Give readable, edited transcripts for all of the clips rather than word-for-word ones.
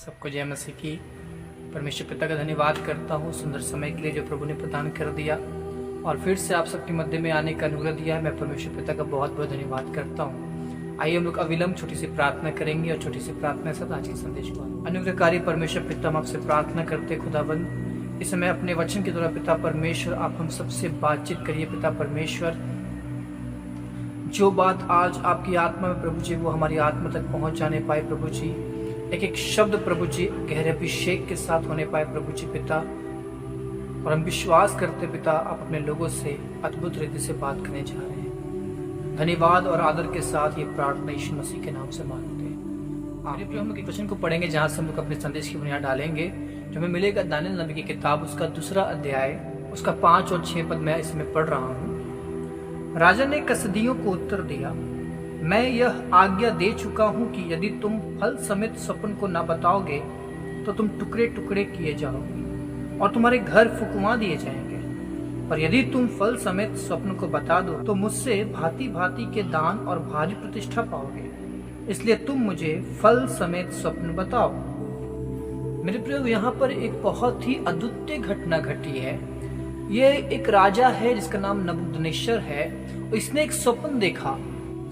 सबको जय मसीह की। परमेश्वर पिता का धन्यवाद करता हूँ सुंदर समय के लिए जो प्रभु ने प्रदान कर दिया और फिर से आप सबके मध्य में आने का अनुग्रह दिया है। मैं परमेश्वर पिता का बहुत बहुत धन्यवाद करता हूँ। आइए हम लोग अविलंब छोटी सी प्रार्थना करेंगे और छोटी सी प्रार्थना के साथ आज के संदेश को अनुग्रहकारी परमेश्वर पिता हम आपसे प्रार्थना करते खुदाबंद इस समय अपने वचन के द्वारा पिता परमेश्वर आप हम सबसे बातचीत करिए। पिता परमेश्वर जो बात आज आपकी आत्मा में प्रभु जी वो हमारी आत्मा तक पहुंच जाने पाए प्रभु जी। एक एक शब्द प्रभु जी गहरे अभिषेक के साथ होने पाए प्रभु जी पिता। और हम विश्वास करते पिता आप अपने लोगों से अद्भुत रीति से बात करने जा रहे हैं। धन्यवाद और आदर के साथ ये प्रार्थना यीशु मसीह के नाम से मांगते हैं। आगे हम लोग एक वचन को पढ़ेंगे जहां से हम लोग अपने संदेश की बुनियाद डालेंगे। जो हमें मिलेगा दानियल नबी की किताब उसका 2 अध्याय उसका 5 और 6 पद मैं इसमें पढ़ रहा हूँ। राजा ने कसदियों को उत्तर दिया, मैं यह आज्ञा दे चुका हूं कि यदि तुम फल समेत स्वप्न को ना बताओगे तो तुम टुकड़े टुकड़े किए जाओगे और तुम्हारे घर फुकवा दिए जाएंगे। पर यदि तुम फल समेत स्वप्न को बता दो तो मुझसे भांति भांति के दान और भारी प्रतिष्ठा पाओगे। इसलिए तुम मुझे फल समेत स्वप्न बताओ। मेरे प्रियो, यहाँ पर एक बहुत ही अद्वितीय घटना घटी है। ये एक राजा है जिसका नाम नबूकदनेस्सर है। इसने एक स्वप्न देखा।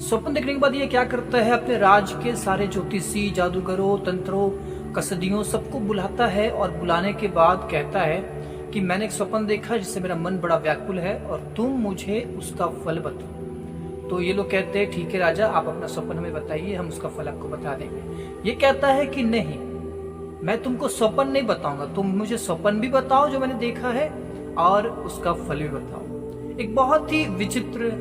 स्वप्न देखने के बाद ये क्या करता है, अपने राज के सारे ज्योतिषी, जादूगरों, तंत्रों, कसदियों सबको बुलाता है और बुलाने के बाद कहता है कि मैंने एक स्वप्न देखा जिससे मेरा मन बड़ा व्याकुल है और तुम मुझे उसका फल बताओ। तो ये लोग कहते हैं ठीक है राजा, आप अपना स्वप्न हमें बताइए, हम उसका फल आपको बता देंगे। ये कहता है कि नहीं, मैं तुमको स्वप्न नहीं बताऊंगा, तुम मुझे स्वप्न भी बताओ जो मैंने देखा है और उसका फल भी बताओ। एक बहुत ही विचित्र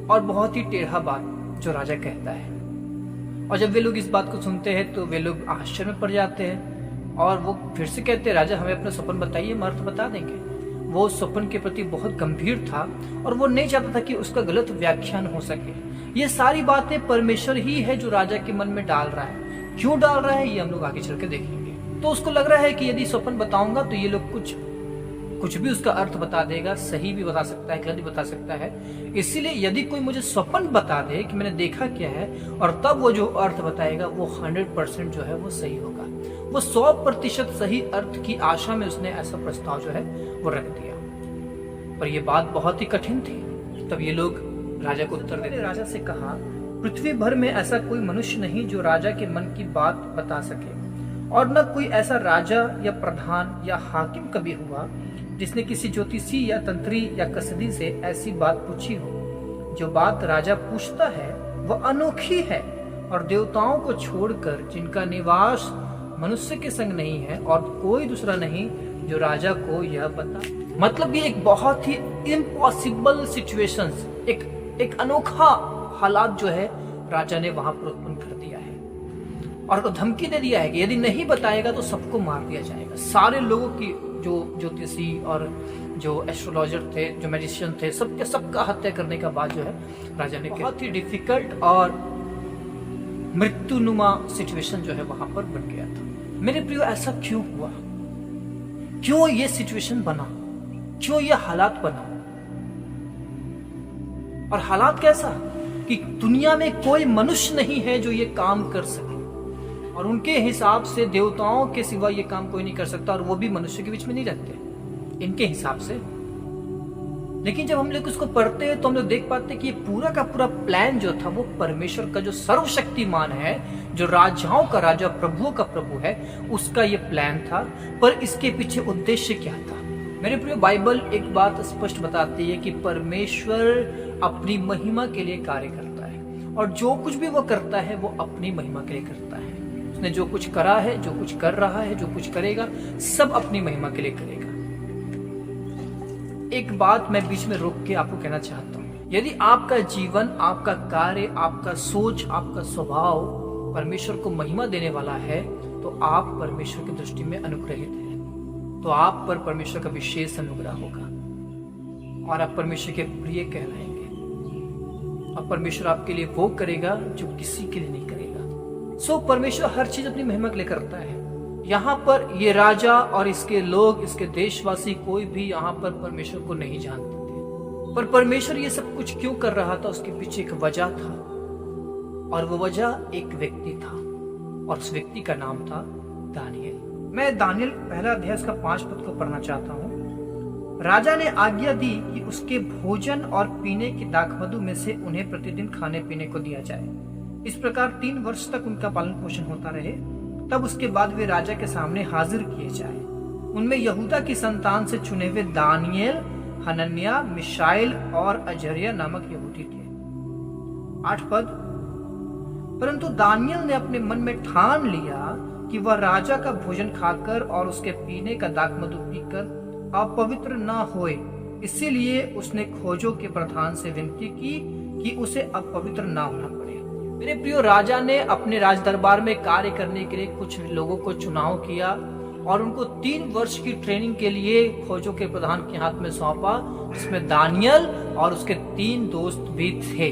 और बहुत ही टेढ़ा बात जो राजा कहता है। और जब वे लोग इस बात को सुनते हैं तो वे लोग आश्चर्य में पड़ जाते हैं और वो फिर से कहते हैं राजा हमें अपना स्वप्न बताइए, हम अर्थ बता देंगे। वो स्वप्न के प्रति बहुत गंभीर था और वो नहीं चाहता था कि उसका गलत व्याख्यान हो सके। ये सारी बातें परमेश्वर ही है जो राजा के मन में डाल रहा है। क्यों डाल रहा है ये हम लोग आगे चल के देखेंगे। तो उसको लग रहा है कि यदि स्वप्न बताऊंगा तो ये लोग कुछ भी उसका अर्थ बता देगा, सही भी बता सकता है, गलत भी बता सकता है। इसीलिए यदि कोई मुझे स्वप्न बता दे कि मैंने देखा क्या है और तब वो जो अर्थ बताएगा वो 100% जो है वो सही होगा। वो 100% सही अर्थ की आशा में उसने ऐसा प्रस्ताव जो है वो रख दिया। पर ये बात बहुत ही कठिन थी। तब ये लोग राजा को उत्तर देते। राजा से कहा, पृथ्वी भर में ऐसा कोई मनुष्य नहीं जो राजा के मन की बात बता सके, और न कोई ऐसा राजा या प्रधान या हाकिम कभी हुआ जिसने किसी ज्योतिषी या तंत्री या कसदी से ऐसी बात पूछी हो। जो बात राजा पूछता है वह अनोखी है और देवताओं को छोड़कर जिनका निवास मनुष्य के संग नहीं है और कोई दूसरा नहीं जो राजा को यह बता। मतलब ये एक बहुत ही इम्पॉसिबल सिचुएशंस, एक अनोखा हालात जो है राजा ने वहां पर उत्पन्न कर दिया है और धमकी दे दिया है कि यदि नहीं बताएगा तो सबको मार दिया जाएगा। सारे लोगों की जो ज्योतिषी और जो एस्ट्रोलॉजर थे, जो मैजिशियन थे, सबका हत्या करने का बाद जो है राजा ने बहुत ही डिफिकल्ट और मृत्युनुमा सिचुएशन जो है वहां पर बन गया था। मेरे प्रियो, ऐसा क्यों हुआ? क्यों ये सिचुएशन बना? क्यों ये हालात बना? और हालात कैसा कि दुनिया में कोई मनुष्य नहीं है जो ये काम कर सके और उनके हिसाब से देवताओं के सिवा ये काम कोई नहीं कर सकता और वो भी मनुष्य के बीच में नहीं रहते इनके हिसाब से। लेकिन जब हम लोग उसको पढ़ते हैं तो हम लोग देख पाते हैं कि ये पूरा का पूरा प्लान जो था वो परमेश्वर का जो सर्वशक्तिमान है, जो राजाओं का राजा, प्रभुओं का प्रभु है, उसका ये प्लान था। पर इसके पीछे उद्देश्य क्या था? मेरे प्रिय, बाइबल एक बात स्पष्ट बताती है कि परमेश्वर अपनी महिमा के लिए कार्य करता है और जो कुछ भी वो करता है वो अपनी महिमा के लिए करता है। उसने जो कुछ करा है, जो कुछ कर रहा है, जो कुछ करेगा, सब अपनी महिमा के लिए करेगा। एक बात मैं बीच में रोक के आपको कहना चाहता हूँ। यदि आपका जीवन, आपका कार्य, आपका सोच, आपका स्वभाव परमेश्वर को महिमा देने वाला है तो आप परमेश्वर की दृष्टि में अनुग्रहित हैं। तो आप पर परमेश्वर का विशेष अनुग्रह होगा और आप परमेश्वर के प्रिय कहलाएंगे और परमेश्वर आपके लिए वो करेगा जो किसी के लिए नहीं करेगा। परमेश्वर हर चीज अपनी महिमा के लिए करता है। यहाँ पर ये राजा और इसके लोग, इसके देशवासी, कोई भी यहाँ पर परमेश्वर को नहीं जानते थे। पर परमेश्वर ये सब कुछ क्यों कर रहा था, उसके पीछे एक वजह था और वो वजह एक व्यक्ति था और उस व्यक्ति का नाम था दानियल। मैं दानियल पहला अध्याय इसका 5 पद को पढ़ना चाहता हूँ। राजा ने आज्ञा दी कि उसके भोजन और पीने की दाखमधु में से उन्हें प्रतिदिन खाने पीने को दिया जाए। इस प्रकार 3 वर्ष तक उनका पालन पोषण होता रहे। तब उसके बाद वे राजा के सामने हाजिर किए जाए। उनमें यहूदा की संतान से चुने हुए दानियल, हनन्याह, मिशाएल और अजर्या नामक यहूदी थे। 8 पद। परंतु दानियल ने अपने मन में ठान लिया कि वह राजा का भोजन खाकर और उसके पीने का दाखमधु पीकर अपवित्र न होए, इसीलिए उसने खोजों के प्रधान से विनती की कि उसे अपवित्र न होना पड़े। मेरे प्रियो, राजा ने अपने राज दरबार में कार्य करने के लिए कुछ लोगों को चुनाव किया और उनको 3 वर्ष की ट्रेनिंग के लिए खोजों के प्रधान के हाथ में सौंपा, जिसमें दानियल और उसके 3 दोस्त भी थे।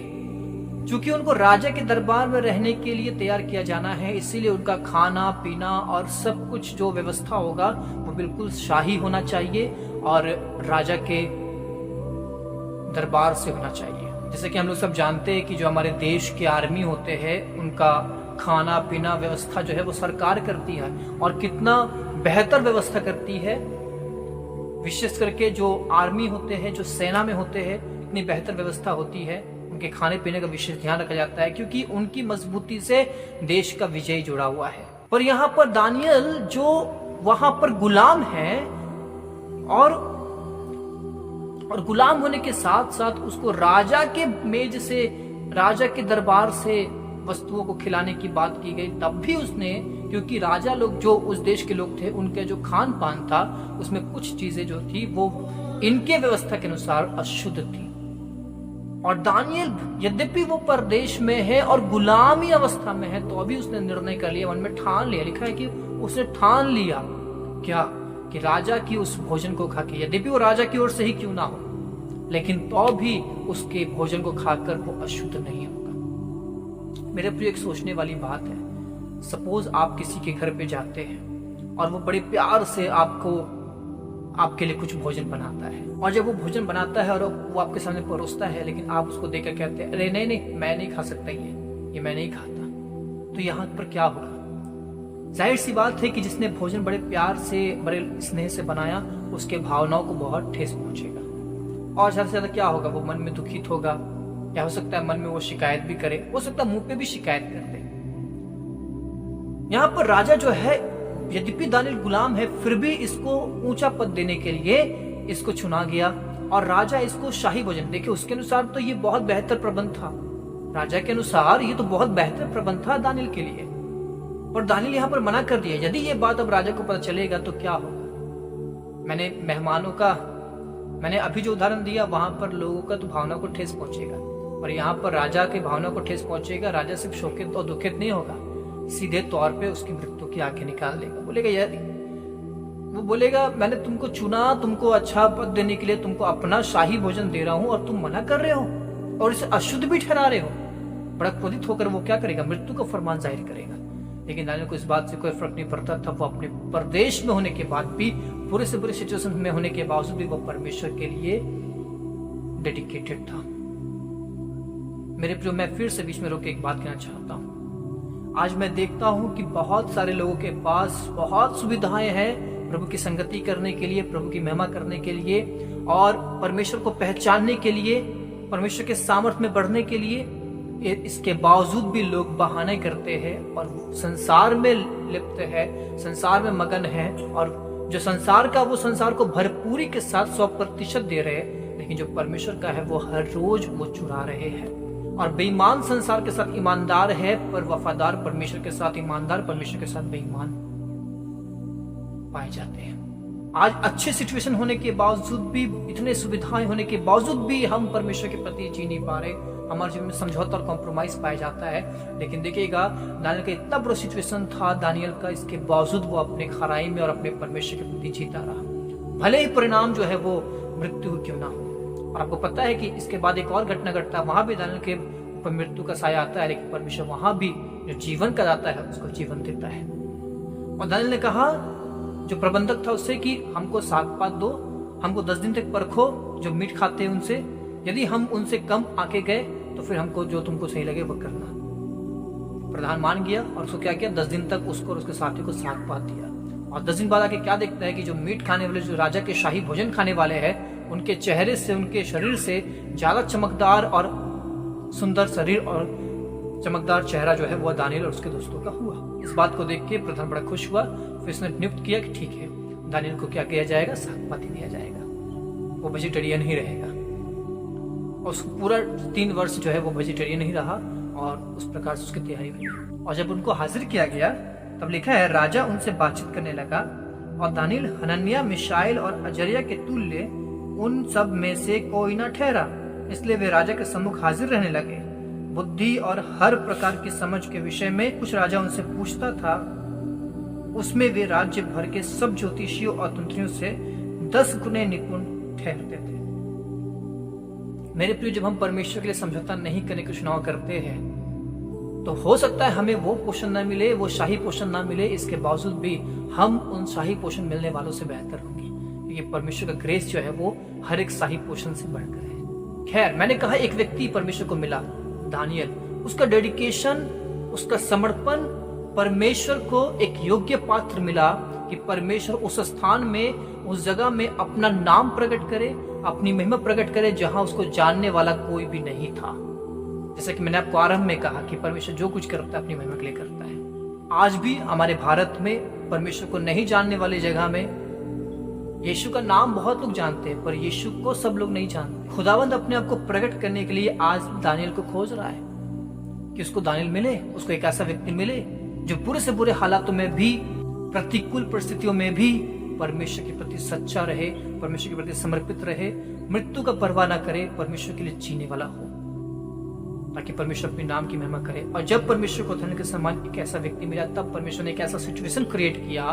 चूंकि उनको राजा के दरबार में रहने के लिए तैयार किया जाना है, इसीलिए उनका खाना पीना और सब कुछ जो व्यवस्था होगा वो बिल्कुल शाही होना चाहिए और राजा के दरबार से होना चाहिए। जैसे कि हम लोग सब जानते हैं कि जो हमारे देश के आर्मी होते हैं, उनका खाना पीना व्यवस्था जो है वो सरकार करती है और कितना बेहतर व्यवस्था करती है। विशेष करके जो आर्मी होते हैं, जो सेना में होते हैं, इतनी बेहतर व्यवस्था होती है। उनके खाने पीने का विशेष ध्यान रखा जाता है क्योंकि उनकी मजबूती से देश का विजय जुड़ा हुआ है। पर यहाँ पर दानियल जो वहां पर गुलाम है और गुलाम होने के साथ साथ उसको राजा के मेज से, राजा के दरबार से वस्तुओं को खिलाने की बात की गई, तब भी उसने, क्योंकि राजा लोग जो उस देश के लोग थे, उनके जो खान पान था उसमें कुछ चीजें जो थी वो इनके व्यवस्था के अनुसार अशुद्ध थी। और दानियल यद्यपि वो परदेश में है और गुलामी अवस्था में है, तो अभी उसने निर्णय कर लिया, मन में ठान लिया। लिखा है कि उसने ठान लिया क्या कि राजा की उस भोजन को खा के, यद्यपि वो राजा की ओर से ही क्यों ना हो, लेकिन तो भी उसके भोजन को खाकर वो अशुद्ध नहीं होगा। मेरे प्रिय, एक सोचने वाली बात है। सपोज आप किसी के घर पे जाते हैं और वो बड़े प्यार से आपके लिए कुछ भोजन बनाता है, और जब वो भोजन बनाता है और वो आपके सामने परोसता है, लेकिन आप उसको देखकर कहते हैं अरे नहीं नहीं, मैं नहीं खा सकता, ये मैं नहीं खाता, तो यहाँ पर क्या होगा? जाहिर सी बात है कि जिसने भोजन बड़े प्यार से, बड़े स्नेह से बनाया, उसके भावनाओं को बहुत ठेस पहुंचेगा और ज्यादा से ज्यादा क्या होगा? वो मन में दुखित होगा, या हो सकता है मन में वो शिकायत भी करे, हो सकता है मुंह पे भी शिकायत कर दे। यहाँ पर राजा जो है, यद्यपि दानियल गुलाम है, फिर भी इसको ऊंचा पद देने के लिए इसको चुना गया और राजा इसको शाही भोजन, देखिए उसके अनुसार तो ये बहुत बेहतर प्रबंध था। राजा के अनुसार ये तो बहुत बेहतर प्रबंध था दानियल के लिए, और दानियल यहाँ पर मना कर दिया। यदि ये बात अब राजा को पता चलेगा तो क्या होगा? मैंने अभी जो उदाहरण दिया, वहां पर लोगों का तो भावना को ठेस पहुंचेगा, और यहाँ पर राजा के भावना को ठेस पहुंचेगा। राजा सिर्फ शोकित और दुखित नहीं होगा, सीधे तौर पे उसकी मृत्यु की आंखें निकाल देगा। बोलेगा यार, वो बोलेगा मैंने तुमको चुना, तुमको अच्छा पद देने के लिए, तुमको अपना शाही भोजन दे रहा हूं और तुम मना कर रहे हो और इसे अशुद्ध भी ठहरा रहे हो। बड़ा क्रोधित होकर वो क्या करेगा? मृत्यु का फरमान जाहिर करेगा। लेकिन दानियल को इस बात से कोई फर्क नहीं पड़ता था। वो अपने प्रदेश में होने के बाद भी, पूरे से पूरे सिचुएशन में होने के बावजूद भी, वो परमेश्वर के लिए डेडिकेटेड था। मेरे प्रियो, मैं फिर से बीच में रोके एक बात कहना चाहता हूँ। आज मैं देखता हूं कि बहुत सारे लोगों के पास बहुत सुविधाएं हैं प्रभु की संगति करने के लिए, प्रभु की महिमा करने के लिए और परमेश्वर को पहचानने के लिए, परमेश्वर के सामर्थ्य में बढ़ने के लिए। इसके बावजूद भी लोग बहाने करते हैं और संसार में लिप्त है, संसार में मगन है, और जो संसार का, वो संसार को भरपूरी के साथ 100% दे रहे हैं, लेकिन जो परमेश्वर का है वो हर रोज वो चुरा रहे हैं। और बेईमान संसार के साथ ईमानदार है, पर वफादार परमेश्वर के साथ ईमानदार, परमेश्वर के साथ बेईमान पाए जाते हैं। आज अच्छे सिचुएशन होने के बावजूद भी, इतने सुविधाएं होने के बावजूद भी हम परमेश्वर के प्रति जी नहीं पा रहे। हमारे जीवन में समझौता और कॉम्प्रोमाइज पाया जाता है। लेकिन देखिएगा, दानियल का इतना बड़ा सिचुएशन था दानियल का, इसके बावजूद वो अपने खराई में और अपने परमेश्वर के प्रति जीता रहा, भले ही परिणाम जो है वो मृत्यु क्यों ना हो। और आपको पता है कि इसके बाद एक और घटना घटता है, वहां भी दानियल के ऊपर मृत्यु का साया आता है, लेकिन परमेश्वर वहां भी जो जीवन का दाता है उसको जीवन देता है। और दानियल ने कहा, जो प्रबंधक था उससे, कि हमको साग पात दो, हमको 10 दिन तक परखो जो मीट खाते हैं उनसे, यदि हम उनसे कम आके गए तो फिर हमको जो तुमको सही लगे वो करना। प्रधान मान गया और उसको क्या किया, 10 दिन तक उसको और उसके साथी को साग पात दिया। और 10 दिन बाद आके क्या देखता है कि जो मीट खाने वाले, जो राजा के शाही भोजन खाने वाले हैं, उनके चेहरे से, उनके शरीर से ज्यादा चमकदार और सुंदर शरीर और चमकदार चेहरा जो है वो दानियल और उसके दोस्तों का हुआ। इस बात को देख के प्रधान बड़ा खुश हुआ। फिर उसने नियुक्त किया कि ठीक है, दानियल को क्या किया जाएगा, साग पाती दिया जाएगा, वो वेजिटेरियन ही रहेगा। और उसको पूरा 3 वर्ष जो है वो वेजिटेरियन ही रहा और उस प्रकार से उसकी तैयारी हुई। और जब उनको हाजिर किया गया तब लिखा है, राजा उनसे बातचीत करने लगा और दानियल हनन्याह, मिशाएल और अजर्या के तुल्य उन सब में से कोई न ठहरा, इसलिए वे राजा के सम्मुख हाजिर रहने लगे। बुद्धि और हर प्रकार की समझ के विषय में कुछ राजा उनसे पूछता था, उसमें वे राज्य भर के सब ज्योतिषियों और तंत्रियों से 10 गुने निपुण ठहरते थे। मेरे प्रिय, जब हम परमेश्वर के लिए समझौता नहीं करने का चुनाव करते हैं तो हो सकता है हमें वो पोषण ना मिले, वो शाही पोषण ना मिले, इसके बावजूद भी हम उन शाही पोषण मिलने वालों से बेहतर होंगे, क्योंकि परमेश्वर का ग्रेस जो है वो हर एक शाही पोषण से बढ़कर है। खैर, मैंने कहा एक व्यक्ति परमेश्वर को मिला, दानियल। उसका डेडिकेशन, उसका समर्पण परमेश्वर को एक योग्य पात्र मिला कि परमेश्वर उस स्थान में, उस जगह में अपना नाम प्रकट करे, अपनी महिमा प्रकट करे, जहां उसको जानने वाला कोई भी नहीं था। जैसे कि मैंने आपको आरंभ में कहा कि परमेश्वर जो कुछ करता है अपनी महिमा के लिए करता है। आज भी हमारे भारत में परमेश्वर को नहीं जानने वाली जगह में यीशु का नाम बहुत लोग जानते हैं, पर यीशु को सब लोग नहीं जानते। खुदावंद अपने आप को प्रकट करने के लिए आज दानियल को खोज रहा है कि उसको दानियल मिले, उसको एक ऐसा व्यक्ति मिले जो बुरे से बुरे हालातों में भी, प्रतिकूल परिस्थितियों में भी परमेश्वर के प्रति सच्चा रहे, परमेश्वर के प्रति समर्पित रहे, मृत्यु का परवाह न करे, परमेश्वर के लिए जीने वाला हो, ताकि परमेश्वर अपने नाम की महिमा करे। और जब परमेश्वर को धन के समान एक ऐसा व्यक्ति मिला, तब परमेश्वर ने एक ऐसा सिचुएशन क्रिएट किया,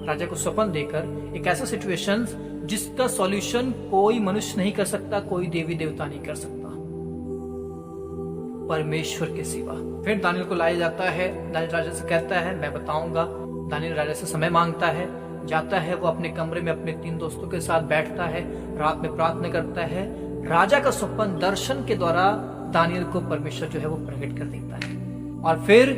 राजा को स्वप्न देकर, एक ऐसा सिचुएशन जिसका सॉल्यूशन कोई मनुष्य नहीं कर सकता, कोई देवी देवता नहीं कर सकता परमेश्वर के सिवा। फिर दानियल को लाया जाता है, दानियल राजा से कहता है मैं बताऊंगा। दानियल राजा से समय मांगता है, जाता है, वो अपने कमरे में अपने 3 दोस्तों के साथ बैठता है, रात में प्रार्थना करता है। राजा का स्वप्न दर्शन के द्वारा दानियल को परमेश्वर जो है वो प्रकट कर देता है। और फिर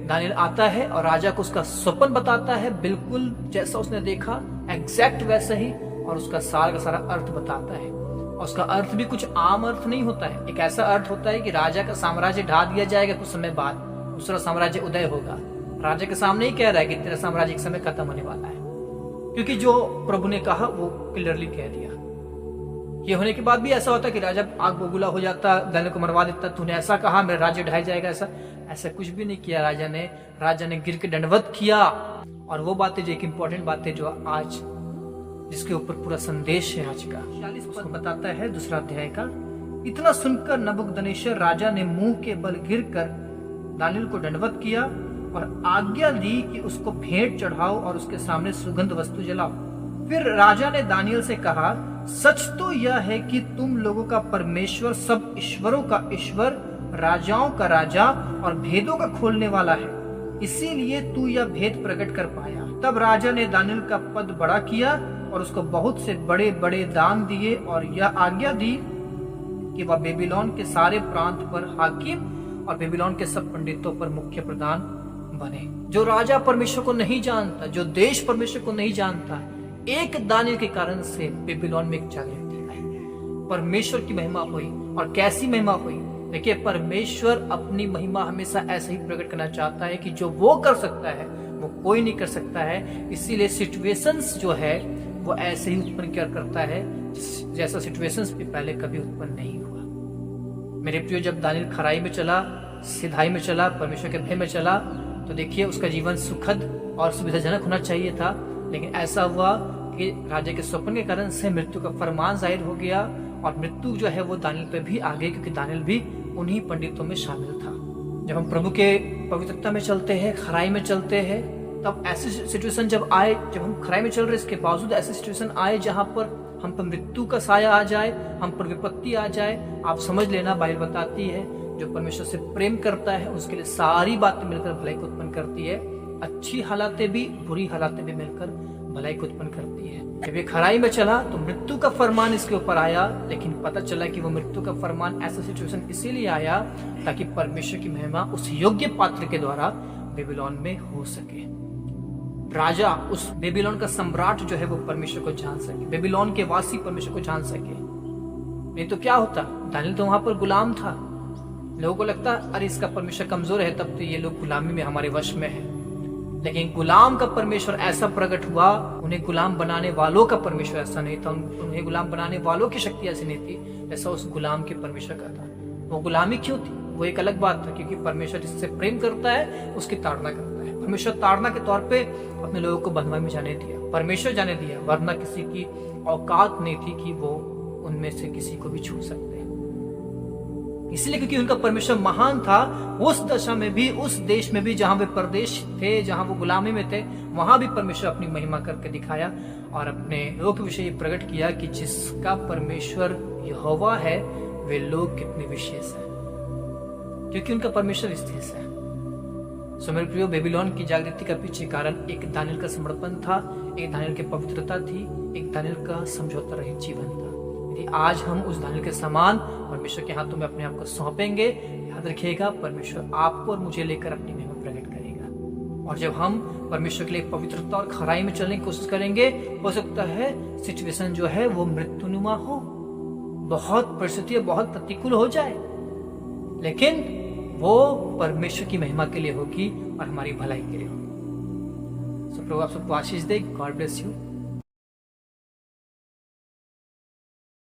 दानियल आता है और राजा को उसका स्वप्न बताता है, बिल्कुल जैसा उसने देखा, एग्जैक्ट वैसा ही, और उसका सारा का सारा अर्थ बताता है। और उसका अर्थ भी कुछ आम अर्थ नहीं होता है, एक ऐसा अर्थ होता है कि राजा का साम्राज्य ढा दिया जाएगा, कुछ समय बाद दूसरा साम्राज्य उदय होगा। राजा के सामने ही कह रहा है कि तेरा साम्राज्य एक समय खत्म होने वाला है, क्योंकि जो प्रभु ने कहा वो क्लियरली कह दिया। ये होने के बाद भी ऐसा होता कि राजा आग बबूला हो जाता, दानियल को मरवा देता, तूने ऐसा कहा मेरा राज्य ढाई जाएगा, ऐसा कुछ भी नहीं किया राजा ने गिर के दंडवत किया। और वो बातें जो एक इम्पोर्टेंट बातें जो आज जिसके ऊपर पूरा संदेश है आज का 40 पद बताता है 2 अध्याय का। इतना सुनकर नबूकदनेस्सर राजा ने मुंह के बल गिरकर दानियल को दंडवत किया और आज्ञा दी कि उसको भेंट चढ़ाओ और उसके सामने सुगंध वस्तु जलाओ। फिर राजा ने दानियल से कहा, सच तो यह है कि तुम लोगों का परमेश्वर सब ईश्वरों का ईश्वर, राजाओं का राजा और भेदों का खोलने वाला है, इसीलिए तू यह भेद प्रकट कर पाया। तब राजा ने दानियल का पद बड़ा किया और उसको बहुत से बड़े बड़े दान दिए और यह आज्ञा दी कि वह बेबीलोन के सारे प्रांत पर हाकिम और बेबीलोन के सब पंडितों पर मुख्य प्रधान बने। जो राजा परमेश्वर को नहीं जानता, जो देश परमेश्वर को नहीं जानता, एक दानियल के कारण से बेबीलोन में एक जागृति आई, परमेश्वर की महिमा हुई। और कैसी महिमा हुई? देखिए, परमेश्वर अपनी महिमा हमेशा ऐसे ही प्रकट करना चाहता है कि जो वो कर सकता है वो कोई नहीं कर सकता है। इसीलिए सिचुएशंस जो है वो ऐसे ही उत्पन्न क्या करता है जैसा सिचुएशंस भी पहले कभी उत्पन्न नहीं हुआ। मेरे प्रियो, जब दानियल खराई में चला, सिधाई में चला, परमेश्वर के भय में चला, तो देखिए उसका जीवन सुखद और सुविधाजनक होना चाहिए था, लेकिन ऐसा हुआ कि राजा के स्वप्न के कारण से मृत्यु का फरमान जाहिर हो गया और मृत्यु जो है वो दानियल पे भी आ गई, क्योंकि दानियल भी उन्हीं पंडितों में शामिल था। जब हम प्रभु के पवित्रता में चलते हैं, खराई में चलते हैं, तब ऐसी सिचुएशन जब आए, जब हम खराई में चल रहे, इसके बावजूद ऐसी सिचुएशन आए जहां पर हम पर मृत्यु का साया आ जाए, हम पर विपत्ति आ जाए, आप समझ लेना, बाइबल बताती है जो परमेश्वर से प्रेम करता है उसके लिए सारी बातें मिलकर भलाई को उत्पन्न करती है। अच्छी हालातें भी, बुरी हालातें भी मिलकर भलाई को उत्पन्न करती है। जब ये खराई में चला तो मृत्यु का फरमान इसके ऊपर आया, लेकिन पता चला कि वो मृत्यु का फरमान ऐसा सिचुएशन इसीलिए आया ताकि परमेश्वर की महिमा उस योग्य पात्र के द्वारा बेबीलोन में हो सके। राजा, उस बेबीलोन का सम्राट जो है वो परमेश्वर को जान सके, बेबीलोन के वासी परमेश्वर को जान सके। नहीं तो क्या होता, दानियल तो वहां पर गुलाम था। लोगों को लगता अरे इसका परमेश्वर कमजोर है, तब तो ये लोग गुलामी में हमारे वश में है। लेकिन गुलाम का परमेश्वर ऐसा प्रकट हुआ, उन्हें गुलाम बनाने वालों का परमेश्वर ऐसा नहीं था, उन्हें गुलाम बनाने वालों की शक्ति ऐसी नहीं थी जैसा उस गुलाम के परमेश्वर का था। वो गुलामी क्यों थी वो एक अलग बात था, क्योंकि परमेश्वर जिससे प्रेम करता है उसकी ताड़ना करता है। परमेश्वर ताड़ना के तौर पे अपने लोगों को बंधुआई में जाने दिया, परमेश्वर जाने दिया, वरना किसी की औकात नहीं थी कि वो उनमें से किसी को भी छू सकते। इसलिए क्योंकि उनका परमेश्वर महान था, उस दशा में भी, उस देश में भी जहां वे परदेश थे, जहां वो गुलामी में थे, वहां भी परमेश्वर अपनी महिमा करके दिखाया और अपने लोगों के विषय प्रकट किया कि जिसका परमेश्वर यहोवा है वे लोग कितने विशेष हैं, क्योंकि उनका परमेश्वर स्थिर है। सो मेरे प्रियो, बेबीलोन की जागृति का पीछे कारण एक दानियल का समर्पण था, एक दानियल की पवित्रता थी, एक दानियल का समझौता रहित जीवन था। यदि आज हम उस दानियल के समान परमेश्वर के हाथों में अपने आप को सौंपेंगे, याद रखिएगा परमेश्वर आपको और मुझे लेकर अपनी महिमा प्रकट करेगा। और जब हम परमेश्वर के लिए पवित्रता और खराई में चलने की कोशिश करेंगे, हो सकता है सिचुएशन जो है वो मृत्युनुमा हो, बहुत परिस्थितियां बहुत प्रतिकूल हो जाए, लेकिन वो परमेश्वर की महिमा के लिए होगी और हमारी भलाई के लिए होगी। सो प्रभु आप सबको आशीष दे। God bless you.